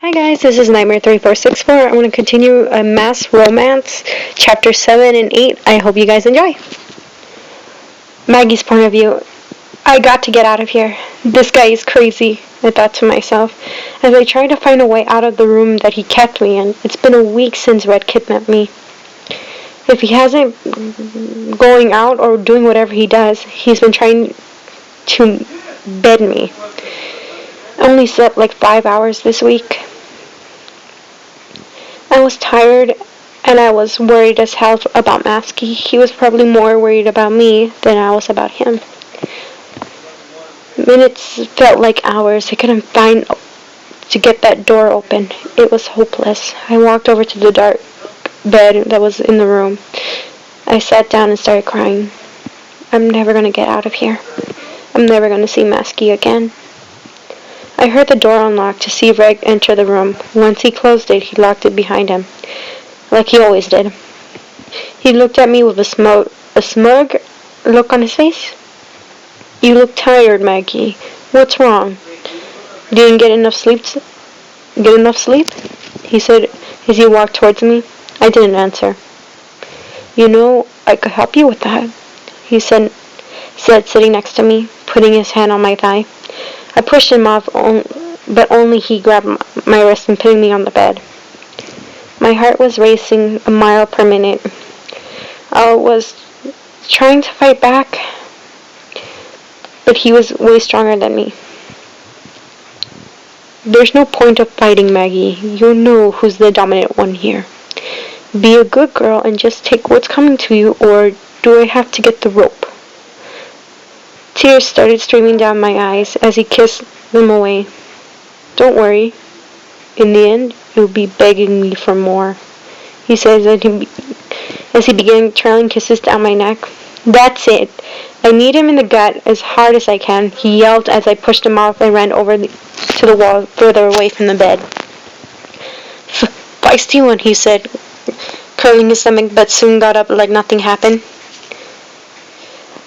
Hi guys, this is Nightmare 3464. I'm going to continue a Mass Romance, Chapter 7 and 8. I hope you guys enjoy. Maggie's point of view. I got to get out of here. This guy is crazy, I thought to myself, as I tried to find a way out of the room that he kept me in. It's been a week since Red kidnapped me. If he hasn't going out or doing whatever he does, he's been trying to bed me. I only slept like 5 hours this week. I was tired and I was worried as hell about Masky. He was probably more worried about me than I was about him. Minutes felt like hours. I couldn't find to get that door open. It was hopeless. I walked over to the dark bed that was in the room. I sat down and started crying. I'm never going to get out of here. I'm never going to see Masky again. I heard the door unlock to see Reg enter the room. Once he closed it, he locked it behind him, like he always did. He looked at me with a smug look on his face. You look tired, Maggie. What's wrong? Didn't get enough sleep? He said as he walked towards me. I didn't answer. You know, I could help you with that, he said sitting next to me, putting his hand on my thigh. I pushed him off, but only he grabbed my wrist and put me on the bed. My heart was racing a mile per minute. I was trying to fight back, but he was way stronger than me. There's no point of fighting, Maggie. You know who's the dominant one here. Be a good girl and just take what's coming to you, or do I have to get the rope? Tears started streaming down my eyes as he kissed them away. Don't worry. In the end, you'll be begging me for more, he said as he began trailing kisses down my neck. That's it. I need him in the gut as hard as I can, he yelled as I pushed him off and ran over to the wall further away from the bed. Feisty one, he said, curling his stomach, but soon got up like nothing happened.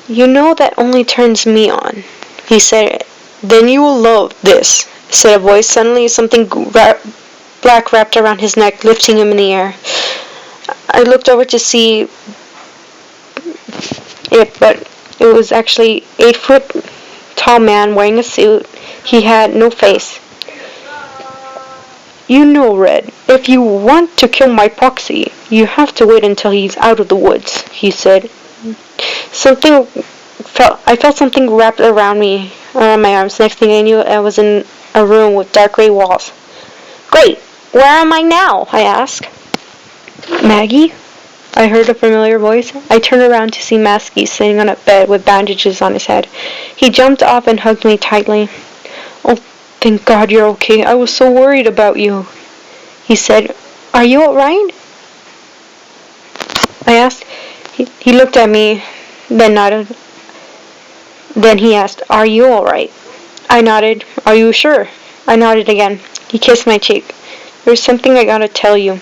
You know that only turns me on, he said. Then you will love this, said a voice. Suddenly something black wrapped around his neck, lifting him in the air. I looked over to see it, but it was actually 8-foot tall man wearing a suit. He had no face. You know, Red, if you want to kill my Poxy, you have to wait until he's out of the woods, he said. I felt something wrapped around my arms. Next thing I knew, I was in a room with dark gray walls. Great! Where am I now? I asked. Maggie? I heard a familiar voice. I turned around to see Masky sitting on a bed with bandages on his head. He jumped off and hugged me tightly. Oh, thank God you're okay. I was so worried about you, he said. Are you all right? I asked. He looked at me, then nodded. Then he asked, Are you all right? I nodded. Are you sure? I nodded again. He kissed my cheek. There's something I gotta tell you.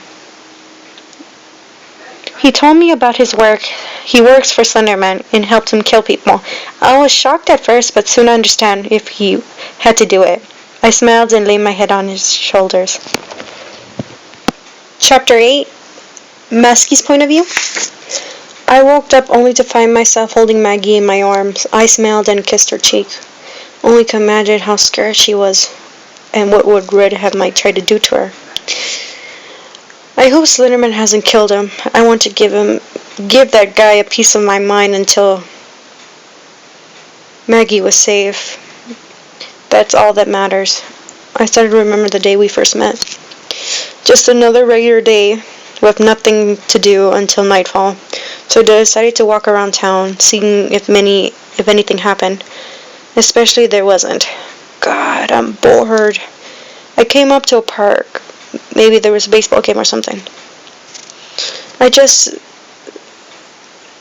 He told me about his work. He works for Slenderman and helped him kill people. I was shocked at first, but soon understand if he had to do it. I smiled and laid my head on his shoulders. Chapter 8, Masky's point of view. I woke up only to find myself holding Maggie in my arms. I smiled and kissed her cheek. Only to imagine how scared she was and what would Red have might try to do to her. I hope Slenderman hasn't killed him. I want to give that guy a piece of my mind until Maggie was safe. That's all that matters. I started to remember the day we first met. Just another regular day with nothing to do until nightfall. So I decided to walk around town, seeing if anything happened. Especially there wasn't. God, I'm bored. I came up to a park. Maybe there was a baseball game or something. I just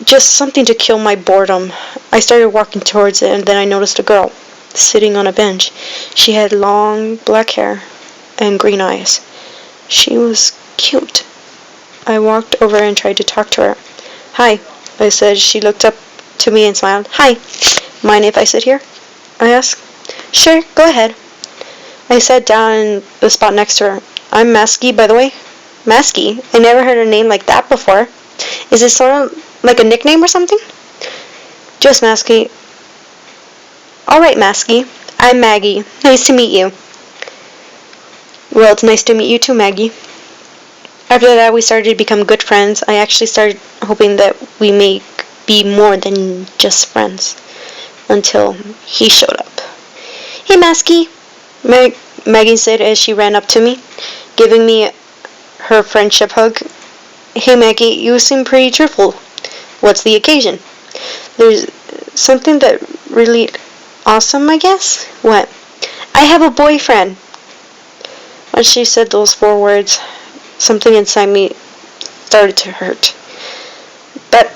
something to kill my boredom. I started walking towards it, and then I noticed a girl sitting on a bench. She had long black hair and green eyes. She was cute. I walked over and tried to talk to her. Hi, I said. She looked up to me and smiled. Hi. Mind if I sit here? I asked. Sure, go ahead. I sat down in the spot next to her. I'm Masky, by the way. Masky? I never heard a name like that before. Is it sort of like a nickname or something? Just Masky. Alright, Masky. I'm Maggie. Nice to meet you. Well, it's nice to meet you too, Maggie. After that, we started to become good friends. I actually started hoping that we may be more than just friends. Until he showed up. Hey, Masky, Maggie said as she ran up to me, giving me her friendship hug. Hey, Maggie, you seem pretty cheerful. What's the occasion? There's something that really awesome, I guess. What? I have a boyfriend. When she said those 4 words, something inside me started to hurt. But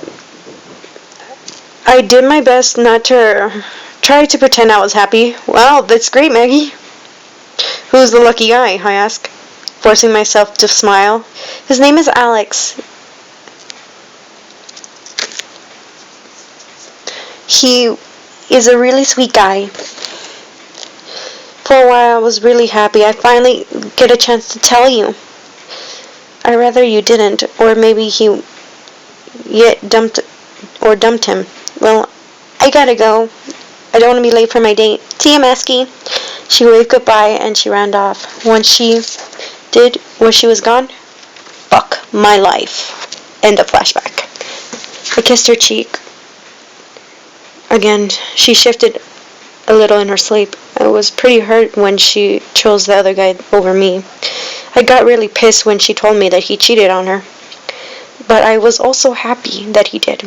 I did my best not to try to pretend I was happy. Wow, that's great, Maggie. Who's the lucky guy? I asked, forcing myself to smile. His name is Alex. He is a really sweet guy. For a while, I was really happy. I finally get a chance to tell you. I'd rather you didn't, or maybe he yet dumped him. Well, I gotta go. I don't want to be late for my date. See you, Masky. She waved goodbye and she ran off. When she did, when she was gone, fuck my life. End of flashback. I kissed her cheek. Again, she shifted a little in her sleep. I was pretty hurt when she chose the other guy over me. I got really pissed when she told me that he cheated on her. But I was also happy that he did.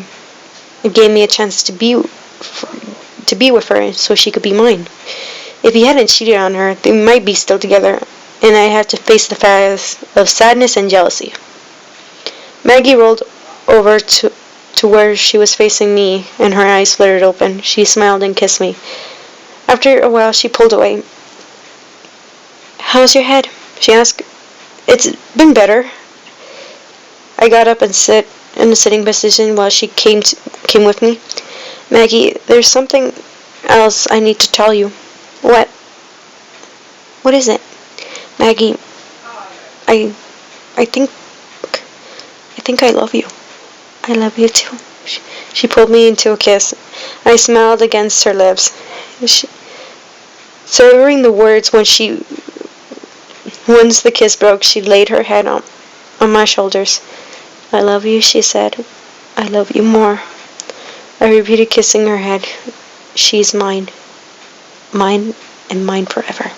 It gave me a chance to be with her so she could be mine. If he hadn't cheated on her, they might be still together, and I had to face the facts of sadness and jealousy. Maggie rolled over to where she was facing me, and her eyes fluttered open. She smiled and kissed me. After a while, she pulled away. How's your head? She asked. It's been better. I got up and sat in a sitting position while she came with me. Maggie, there's something else I need to tell you. What? What is it? Maggie, I think I love you. I love you too. She pulled me into a kiss. I smiled against her lips. Savoring the words, once the kiss broke, she laid her head on my shoulders. I love you, she said. I love you more. I repeated, kissing her head. She's mine. Mine and mine forever.